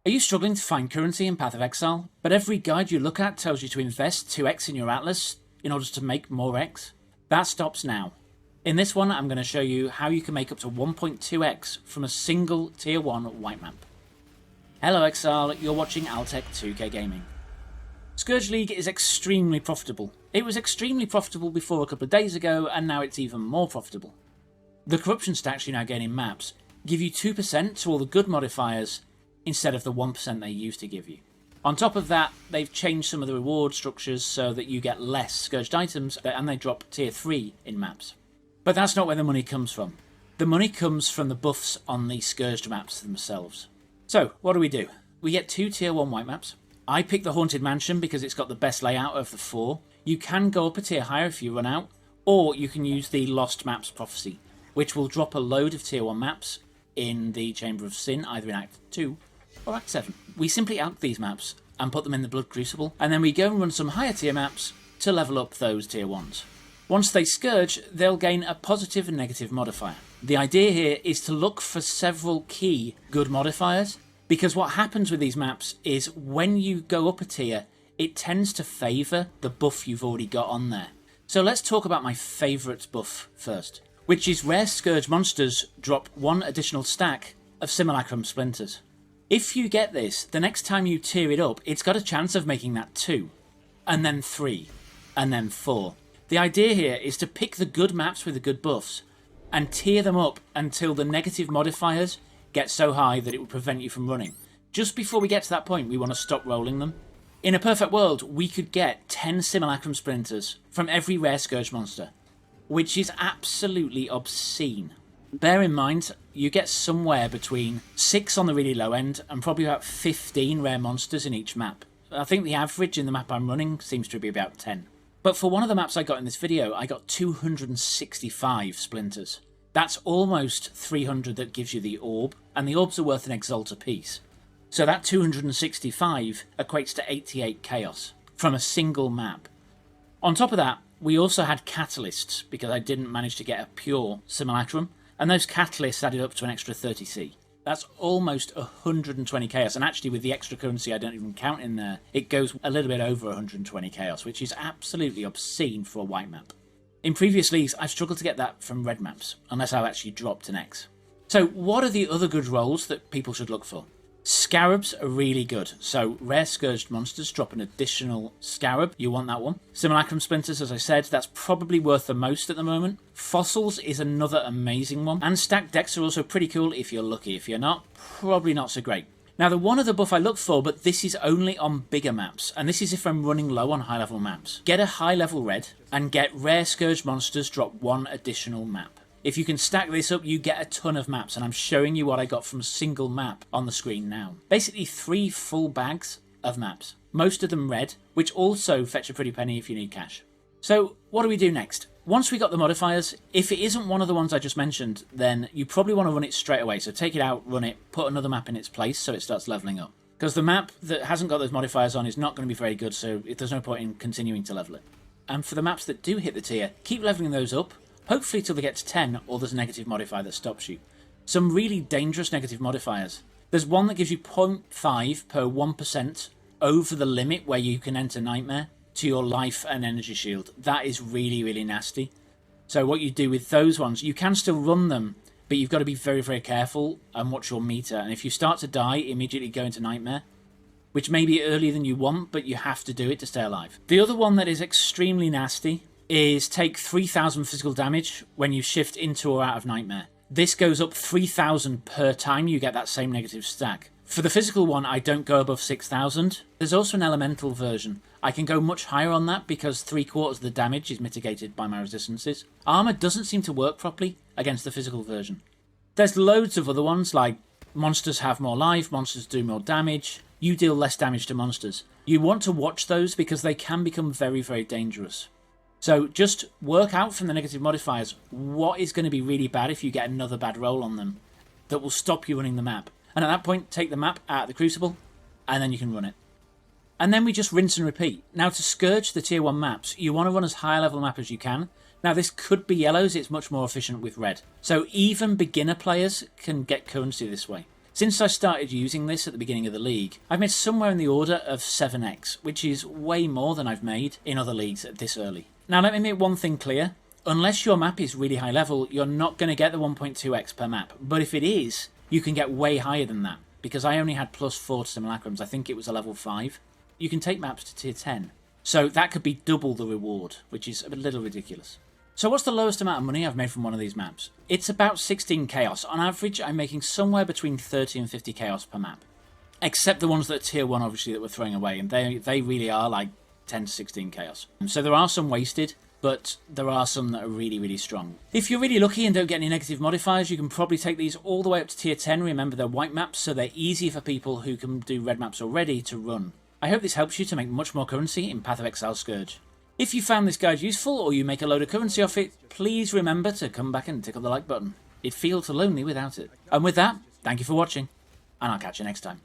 Are you struggling to find currency in Path of Exile, but every guide you look at tells you to invest 2x in your Atlas in order to make more X? That stops now. In this one, I'm going to show you how you can make up to 1.2x from a single Tier 1 white map. Hello Exile, you're watching Altek2k Gaming. Scourge League is extremely profitable. It was extremely profitable before a couple of days ago, and now it's even more profitable. The corruption stacks you now gain in maps give you 2% to all the good modifiers, instead of the 1% they used to give you. On top of that, they've changed some of the reward structures so that you get less scourged items, and they drop tier 3 in maps. But that's not where the money comes from. The money comes from the buffs on the scourged maps themselves. So, what do? We get 2 tier 1 white maps. I picked the Haunted Mansion because it's got the best layout of the 4. You can go up a tier higher if you run out, or you can use the Lost Maps Prophecy, which will drop a load of tier 1 maps in the Chamber of Sin, either in Act 2 or Act 7. We simply alk these maps and put them in the Blood Crucible, and then we go and run some higher tier maps to level up those tier 1s. Once they scourge, they'll gain a positive and negative modifier. The idea here is to look for several key good modifiers, because what happens with these maps is when you go up a tier, it tends to favour the buff you've already got on there. So let's talk about my favourite buff first, which is rare scourge monsters drop 1 additional stack of Simulacrum Splinters. If you get this, the next time you tier it up, it's got a chance of making that 2, and then 3, and then 4. The idea here is to pick the good maps with the good buffs, and tier them up until the negative modifiers get so high that it would prevent you from running. Just before we get to that point, we want to stop rolling them. In a perfect world, we could get 10 Simulacrum Splinters from every rare scourge monster, which is absolutely obscene. Bear in mind, you get somewhere between 6 on the really low end and probably about 15 rare monsters in each map. I think the average in the map I'm running seems to be about 10. But for one of the maps I got in this video, I got 265 splinters. That's almost 300 that gives you the orb, and the orbs are worth an exalt apiece. So that 265 equates to 88 chaos from a single map. On top of that, we also had catalysts, because I didn't manage to get a pure simulacrum, and those catalysts added up to an extra 30c. That's almost 120 chaos, and actually with the extra currency I don't even count in there, it goes a little bit over 120 chaos, which is absolutely obscene for a white map. In previous leagues, I've struggled to get that from red maps, unless I've actually dropped an X. So what are the other good rolls that people should look for? Scarabs are really good, so rare scourged monsters drop an additional scarab, you want that one. Simulacrum Splinters, as I said, that's probably worth the most at the moment. Fossils is another amazing one, and stacked decks are also pretty cool if you're lucky. If you're not, probably not so great. Now the one other buff I look for, but this is only on bigger maps, and this is if I'm running low on high level maps. Get a high level red, and get rare scourged monsters drop 1 additional map. If you can stack this up, you get a ton of maps, and I'm showing you what I got from a single map on the screen now. Basically 3 full bags of maps, most of them red, which also fetch a pretty penny if you need cash. So what do we do next? Once we got the modifiers, if it isn't one of the ones I just mentioned, then you probably want to run it straight away. So take it out, run it, put another map in its place so it starts leveling up. Because the map that hasn't got those modifiers on is not going to be very good, so there's no point in continuing to level it. And for the maps that do hit the tier, keep leveling those up, hopefully till they get to 10, or there's a negative modifier that stops you. Some really dangerous negative modifiers. There's one that gives you 0.5 per 1% over the limit where you can enter Nightmare to your life and energy shield. That is really, really nasty. So what you do with those ones, you can still run them, but you've got to be very, very careful and watch your meter. And if you start to die, immediately go into Nightmare, which may be earlier than you want, but you have to do it to stay alive. The other one that is extremely nasty is take 3000 physical damage when you shift into or out of Nightmare. This goes up 3000 per time you get that same negative stack. For the physical one, I don't go above 6000. There's also an elemental version. I can go much higher on that because 3/4 of the damage is mitigated by my resistances. Armor doesn't seem to work properly against the physical version. There's loads of other ones, like monsters have more life, monsters do more damage, you deal less damage to monsters. You want to watch those because they can become very, very dangerous. So just work out from the negative modifiers what is going to be really bad if you get another bad roll on them that will stop you running the map. And at that point, take the map out of the Crucible, and then you can run it. And then we just rinse and repeat. Now to scourge the tier 1 maps, you want to run as high a level map as you can. Now this could be yellows, it's much more efficient with red. So even beginner players can get currency this way. Since I started using this at the beginning of the league, I've made somewhere in the order of 7x, which is way more than I've made in other leagues at this early. Now let me make one thing clear. Unless your map is really high level, you're not going to get the 1.2x per map. But if it is, you can get way higher than that. Because I only had +4 to simulacrums, I think it was a level 5. You can take maps to tier 10. So that could be double the reward, which is a little ridiculous. So what's the lowest amount of money I've made from one of these maps? It's about 16 chaos. On average, I'm making somewhere between 30 and 50 chaos per map. Except the ones that are tier 1, obviously, that we're throwing away. And they really are like 10 to 16 chaos. So there are some wasted, but there are some that are really, really strong. If you're really lucky and don't get any negative modifiers, you can probably take these all the way up to tier 10. Remember, they're white maps, so they're easy for people who can do red maps already to run. I hope this helps you to make much more currency in Path of Exile Scourge. If you found this guide useful or you make a load of currency off it, please remember to come back and tickle the like button. It feels lonely without it. And with that, thank you for watching, and I'll catch you next time.